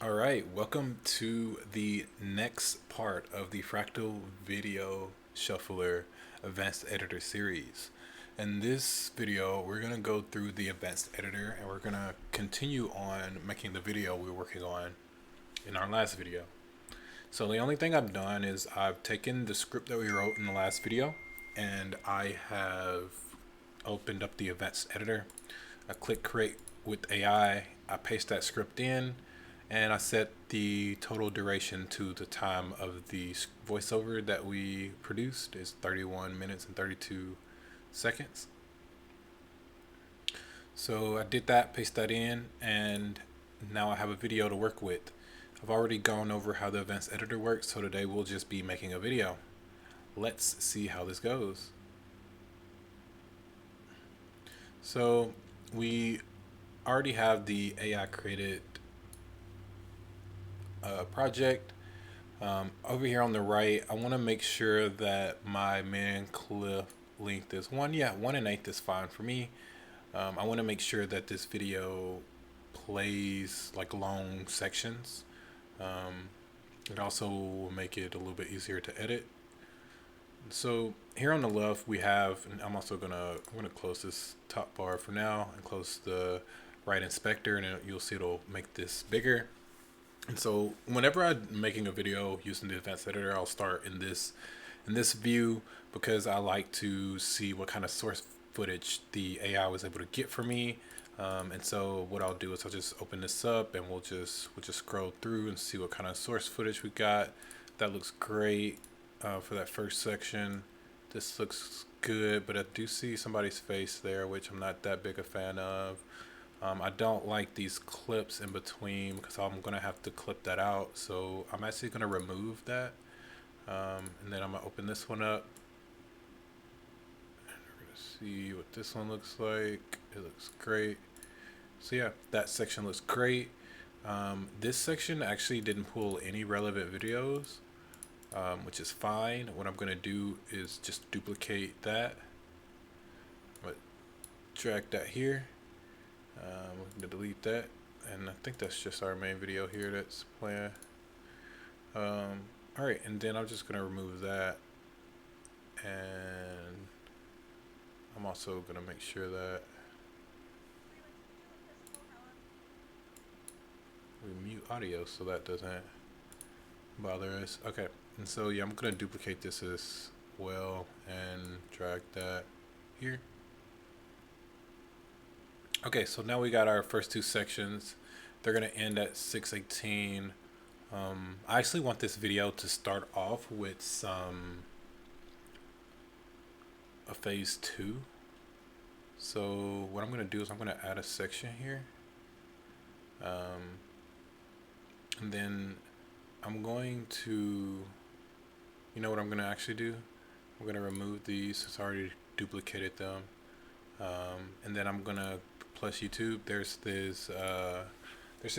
All right, welcome to the next part of the Fractal Video Shuffler Advanced Editor series. In this video, we're going to go through the Advanced Editor and we're going to continue on making the video we were working on in our last video. So the only thing I've done is I've taken the script that we wrote in the last video and I have opened up the Advanced Editor. I click Create with AI, I paste that script in, and I set the total duration to the time of the voiceover that we produced is 31 minutes and 32 seconds. So I did that, paste that in, and now I have a video to work with. I've already gone over how the advanced editor works, so today we'll just be making a video. Let's see how this goes. So we already have the AI created project. Over here on the right, I want to make sure that my main clip length is 1 1/8 is fine for me. I want to make sure that this video plays like long sections. It also will make it a little bit easier to edit. So here on the left we have, and I'm gonna close this top bar for now and close the right inspector, and you'll see it'll make this bigger. And so whenever I'm making a video using the advanced editor, I'll start in this view because I like to see what kind of source footage the AI was able to get for me. And so what I'll do is I'll just open this up and we'll just scroll through and see what kind of source footage we got. That looks great for that first section. This looks good, but I do see somebody's face there, which I'm not that big a fan of. I don't like these clips in between because I'm going to have to clip that out. So I'm actually going to remove that. And then I'm going to open this one up. And we're going to see what this one looks like. It looks great. So yeah, that section looks great. This section actually didn't pull any relevant videos, which is fine. What I'm going to do is just duplicate that. But drag that here. We're going to delete that, and I think that's just our main video here that's playing. Alright, and then I'm just going to remove that, and I'm also going to make sure that we mute audio so that doesn't bother us. Okay, and so yeah, I'm going to duplicate this as well and drag that here. Okay, so now we got our first two sections. They're going to end at 6:18. I actually want this video to start off with a phase 2. So what I'm going to do is I'm going to add a section here. And then I'm going to, you know what I'm going to actually do? I'm going to remove these. It's already duplicated them. And then I'm going to plus YouTube, there's this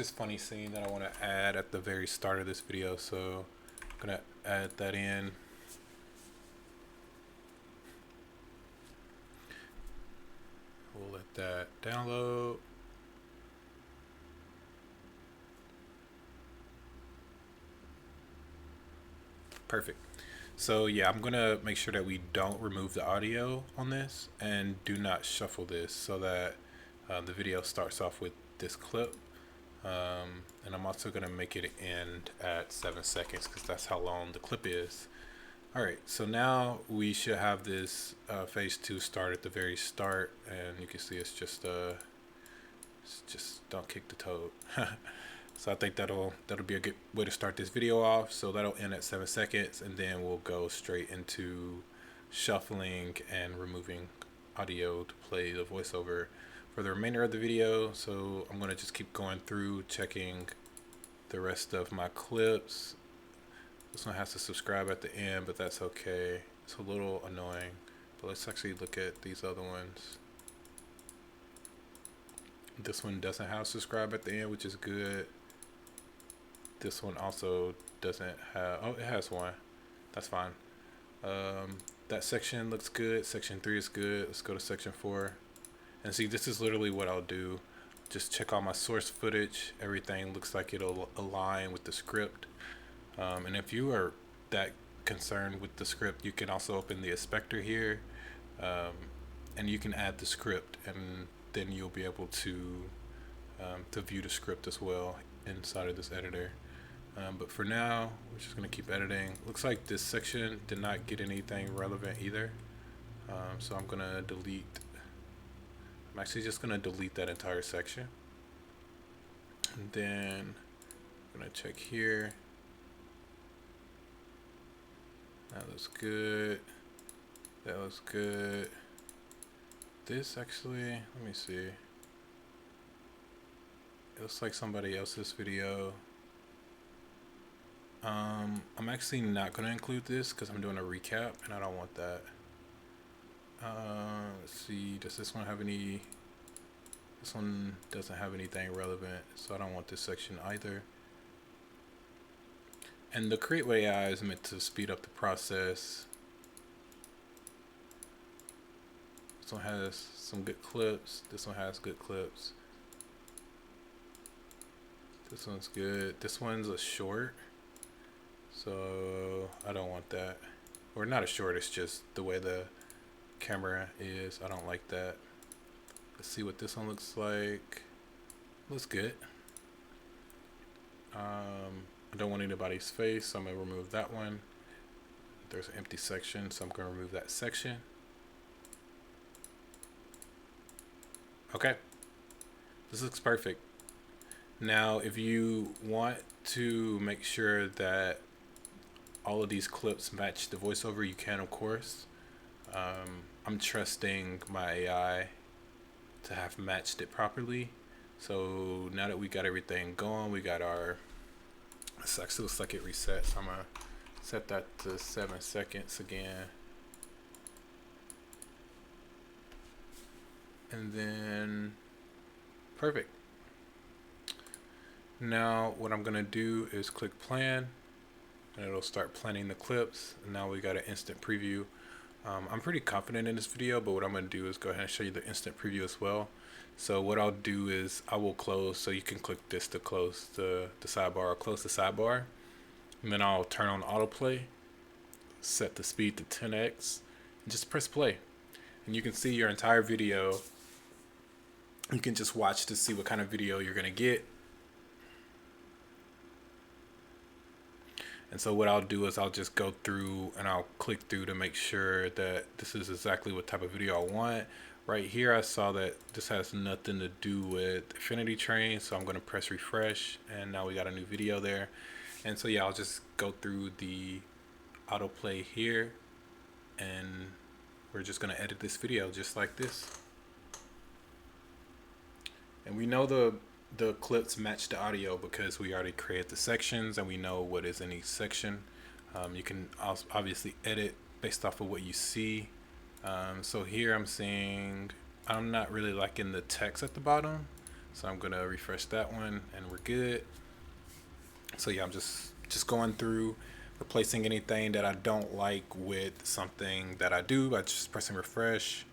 funny scene that I want to add at the very start of this video, so I'm gonna add that in. We'll let that download. Perfect. So yeah, I'm gonna make sure that we don't remove the audio on this and do not shuffle this so that the video starts off with this clip, and I'm also going to make it end at 7 seconds because that's how long the clip is. Alright, so now we should have this phase 2 start at the very start, and you can see it's just don't kick the toad. So I think that'll be a good way to start this video off. So that'll end at 7 seconds, and then we'll go straight into shuffling and removing audio to play the voiceover for the remainder of the video. So I'm going to just keep going through checking the rest of my clips. This one has to subscribe at the end, but that's okay. It's a little annoying, but let's actually look at these other ones. This one doesn't have subscribe at the end, which is good. This one also doesn't have, oh, it has one. That's fine. That section looks good. Section 3 is good. Let's go to section 4. And see, this is literally what I'll do. just check all my source footage. Everything looks like it'll align with the script. And if you are that concerned with the script, you can also open the inspector here, and you can add the script, and then you'll be able to view the script as well inside of this editor. But for now, we're just going to keep editing. Looks like this section did not get anything relevant either. So I'm going to delete. I'm actually just going to delete that entire section. And then I'm going to check here. That looks good. That looks good. This actually, let me see. It looks like somebody else's video. I'm actually not going to include this because I'm doing a recap and I don't want that. Let's see, does this one have any? This one doesn't have anything relevant, so I don't want this section either. And the create with AI is meant to speed up the process. This one has some good clips. This one has good clips. This one's good. This one's a short, so I don't want that. Or not a short, it's just the way the camera is. I don't like that. Let's see what this one looks like. Looks good. I don't want anybody's face, so I'm gonna remove that one. There's an empty section, so I'm gonna remove that section. Okay, this looks perfect. Now, if you want to make sure that all of these clips match the voiceover, you can, of course. I'm trusting my AI to have matched it properly. So now that we got everything going, we got our, this actually looks like it resets. I'm gonna set that to 7 seconds again. And then, perfect. Now what I'm gonna do is click plan, and it'll start planning the clips. And now we got an instant preview. I'm pretty confident in this video, but what I'm gonna do is go ahead and show you the instant preview as well. So what I'll do is I will close, so you can click this to close the sidebar. I'll close the sidebar, and then I'll turn on autoplay, set the speed to 10x, and just press play. And you can see your entire video. You can just watch to see what kind of video you're gonna get. And so what I'll do is I'll just go through and I'll click through to make sure that this is exactly what type of video I want. Right here I saw that this has nothing to do with Affinity Train, so I'm going to press refresh, and now we got a new video there. And so yeah, I'll just go through the autoplay here, and we're just going to edit this video just like this. And we know the clips match the audio because we already created the sections and we know what is in each section. You can also obviously edit based off of what you see. So here I'm seeing, I'm not really liking the text at the bottom, so I'm gonna refresh that one and we're good. So yeah, I'm just going through, replacing anything that I don't like with something that I do by just pressing refresh.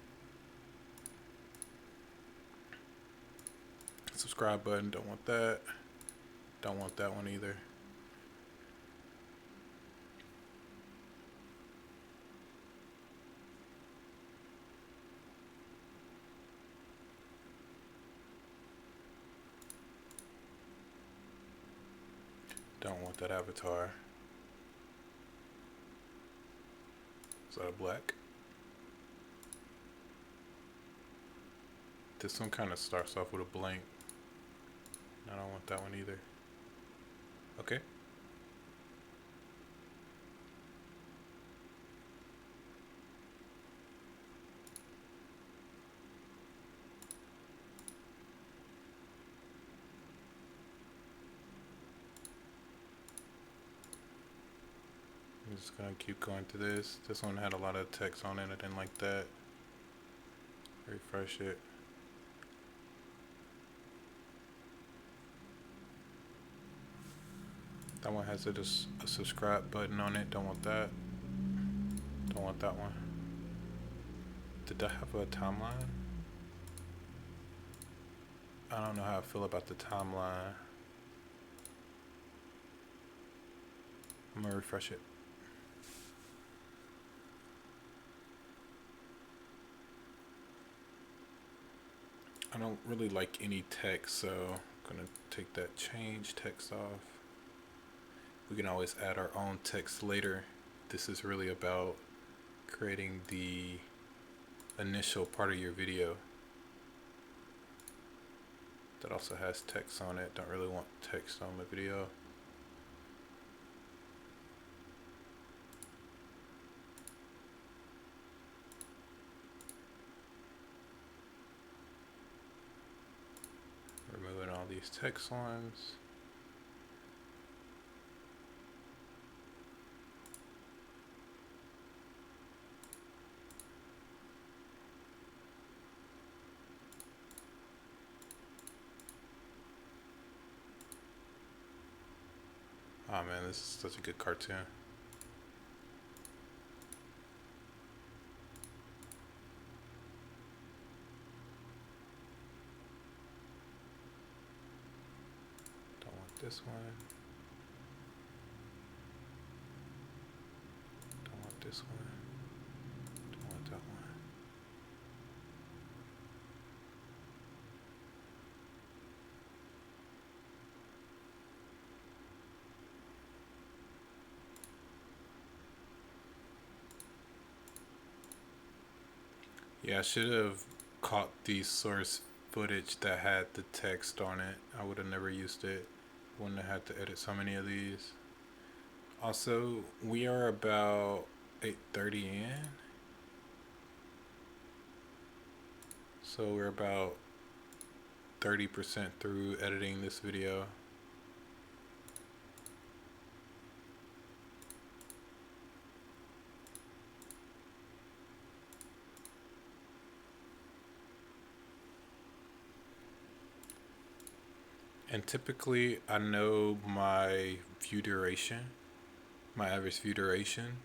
Subscribe button, don't want that. Don't want that one either. Don't want that avatar. Is that a black? This one kind of starts off with a blank. I don't want that one either. Okay. I'm just gonna keep going to this. This one had a lot of text on it. I didn't like that. Refresh it. That one has a subscribe button on it. Don't want that. Don't want that one. Did that have a timeline? I don't know how I feel about the timeline. I'm gonna refresh it. I don't really like any text, so I'm gonna take that change text off. We can always add our own text later. This is really about creating the initial part of your video that also has text on it. Don't really want text on my video. Removing all these text ones. Oh man, this is such a good cartoon. Don't want this one. Don't want this one. Don't want that one. Yeah, I should have caught the source footage that had the text on it. I would have never used it. Wouldn't have had to edit so many of these. Also, we are about 8:30 in. So we're about 30% through editing this video. And typically I know my view duration, my average view duration.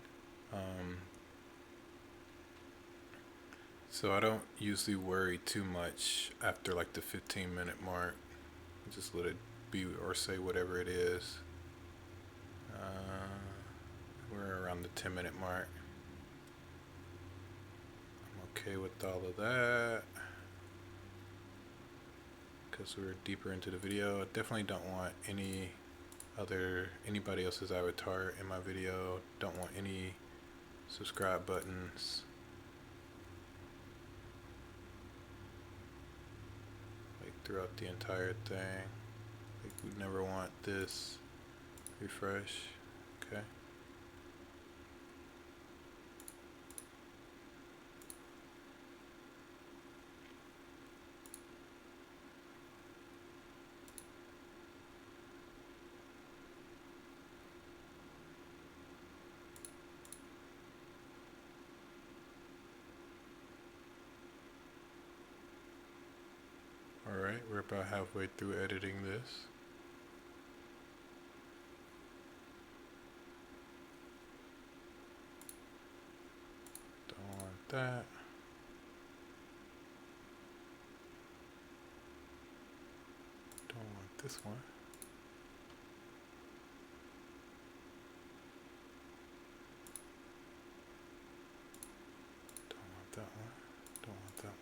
So I don't usually worry too much after like the 15-minute mark. Just let it be or say whatever it is. We're around the 10-minute mark. I'm okay with all of that because we're deeper into the video. I definitely don't want anybody else's avatar in my video. Don't want any subscribe buttons. Like throughout the entire thing. Like we never want this. Refresh. Okay. Alright, we're about halfway through editing this. Don't want that. Don't want this one. Don't want that one. Don't want that one.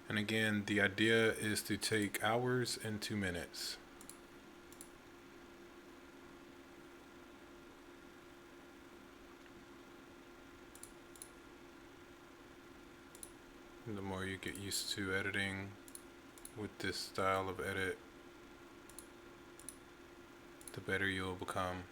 And again, the idea is to take hours and 2 minutes. And the more you get used to editing with this style of edit, the better you'll become.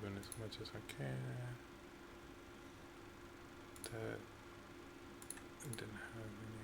Moving as much as I can. That didn't have any.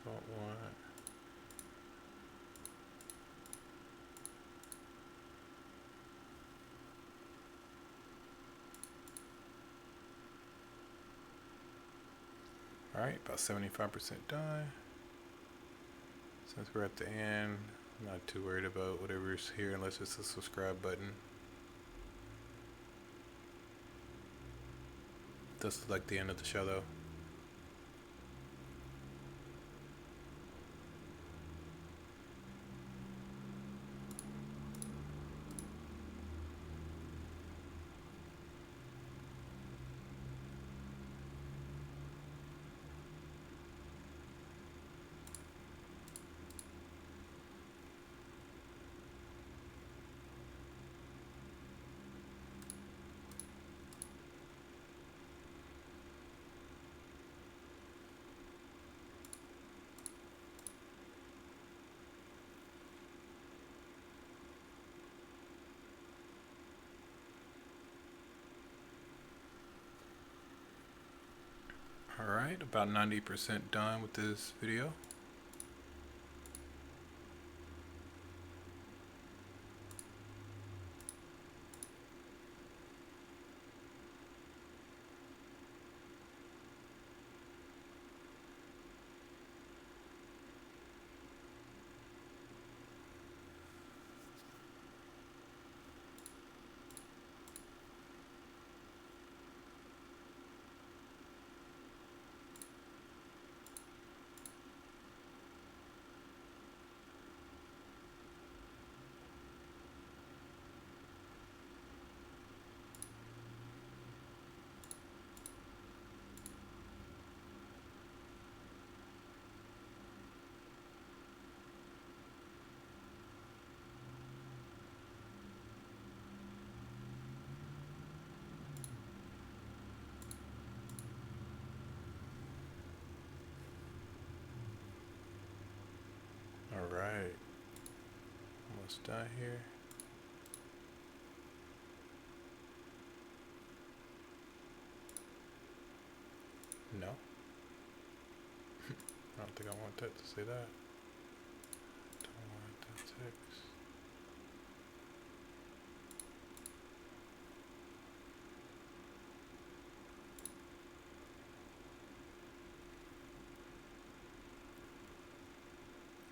Don't want. Alright, about 75% done. Since we're at the end, I'm not too worried about whatever's here unless it's a subscribe button. Does look like the end of the show though. Alright, about 90% done with this video. Alright, almost done here. No. I don't think I want that to say that. Don't want that text.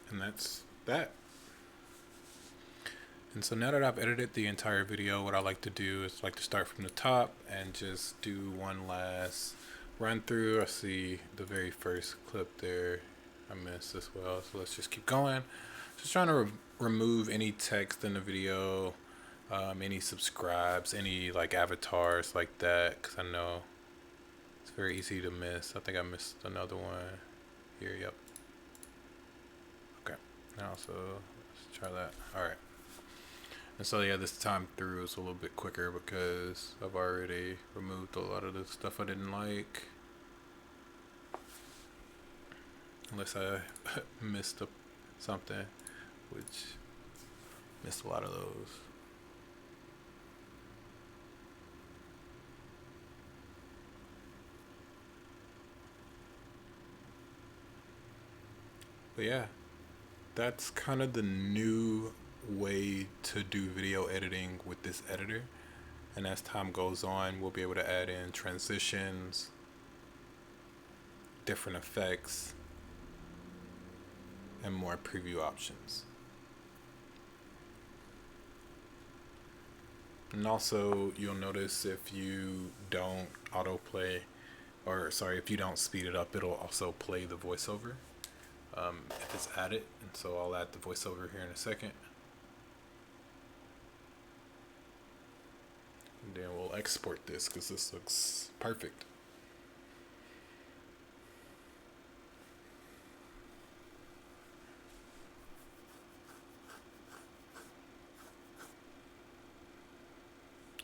And that's that. And so now that I've edited the entire video, what I like to do is like to start from the top and just do one last run through. I see the very first clip there I missed as well, so let's just keep going. Just trying to remove any text in the video, any subscribes, any like avatars like that, because I know it's very easy to miss. I think I missed another one. here. Yep. Okay. Now, so let's try that. All right. And so yeah, this time through is a little bit quicker because I've already removed a lot of the stuff I didn't like. Unless I missed something, which missed a lot of those. But yeah, that's kind of the new way to do video editing with this editor. And as time goes on, we'll be able to add in transitions, different effects, and more preview options. And also, you'll notice if you don't autoplay, or sorry, if you don't speed it up, it'll also play the voiceover if it's added. And so I'll add the voiceover here in a second. And then we'll export this because this looks perfect.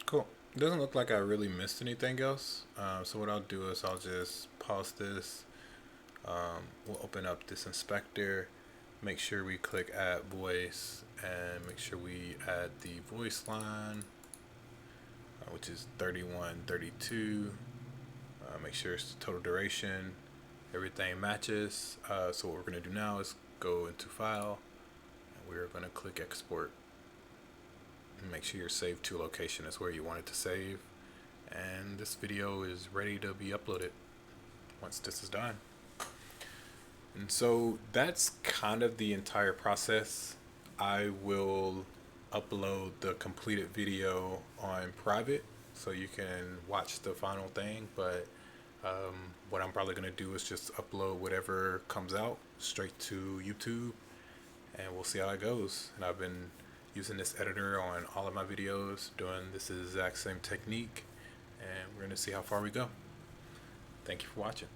Cool. It doesn't look like I really missed anything else. So what I'll do is I'll just pause this. We'll open up this inspector, make sure we click add voice, and make sure we add the voice line, which is 31:32. Make sure it's the total duration, everything matches. So what we're going to do now is go into file, and we're going to click export. And make sure your save to location is where you want it to save, and this video is ready to be uploaded once this is done. And so that's kind of the entire process. I will upload the completed video on private so you can watch the final thing, but what I'm probably going to do is just upload whatever comes out straight to YouTube, and we'll see how it goes. And I've been using this editor on all of my videos, doing this exact same technique, and we're going to see how far we go. Thank you for watching.